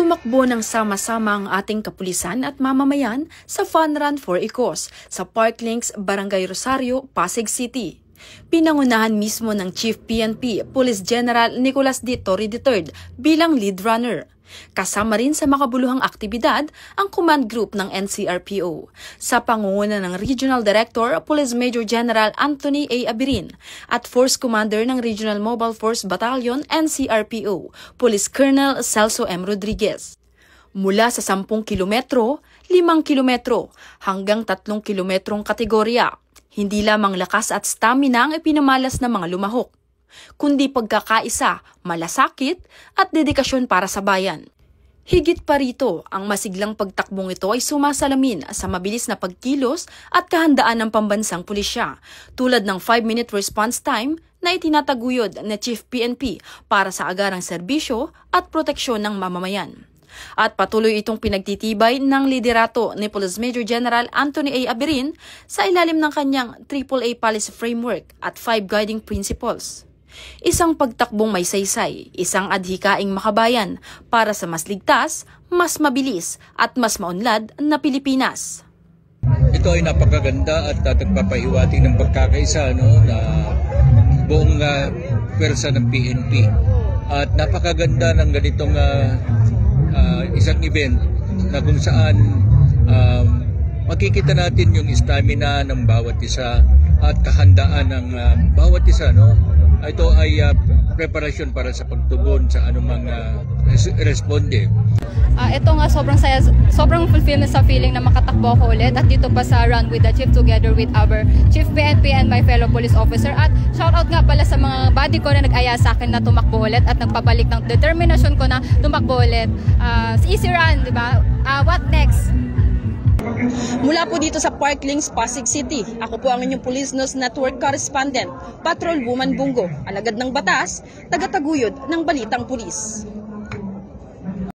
Tumakbo ng sama-sama ang ating kapulisan at mamamayan sa Fun Run for a Cause sa Park Links, Barangay Rosario, Pasig City. Pinangunahan mismo ng Chief PNP Police General Nicolas D. Torre III bilang lead runner. Kasama rin sa makabuluhang aktibidad ang command group ng NCRPO sa pangunguna ng Regional Director Police Major General Anthony A. Abirin at Force Commander ng Regional Mobile Force Battalion NCRPO Police Colonel Celso M. Rodriguez. Mula sa 10 kilometro, 5 kilometro hanggang 3 kilometrong kategorya, hindi lamang lakas at stamina ang ipinamalas ng mga lumahok, kundi pagkakaisa, malasakit at dedikasyon para sa bayan. Higit pa rito, ang masiglang pagtakbong ito ay sumasalamin sa mabilis na pagkilos at kahandaan ng pambansang pulisya, tulad ng 5-minute response time na itinataguyod ni Chief PNP para sa agarang serbisyo at proteksyon ng mamamayan. At patuloy itong pinagtitibay ng liderato ni Police Major General Anthony A. Abirin sa ilalim ng kanyang AAA Policy Framework at 5 Guiding Principles. Isang pagtakbong may saysay, isang adhikaing makabayan para sa mas ligtas, mas mabilis at mas maunlad na Pilipinas. Ito ay napakaganda at nagpapahiwatig ng pagkakaisa na buong pwersa ng PNP. At napakaganda ng ganitong isang event na kung saan makikita natin yung stamina ng bawat isa at kahandaan ng bawat isa. Ito ay preparasyon para sa pagtugon sa anumang responde. Ito nga sobrang fulfillment sa feeling na makatakbo ako ulit at dito pa sa Run with the Chief together with our Chief PNP and my fellow police officer. At shout out nga pala sa mga buddy ko na nag-aya sa akin na tumakbo ulit at nagpabalik ng determinasyon ko na tumakbo ulit. Easy run, di ba? What next? Mula po dito sa Park Links, Pasig City, ako po ang inyong Police News Network Correspondent, Patrol Woman Bungo, alagad ng batas, tagataguyod ng balitang pulis.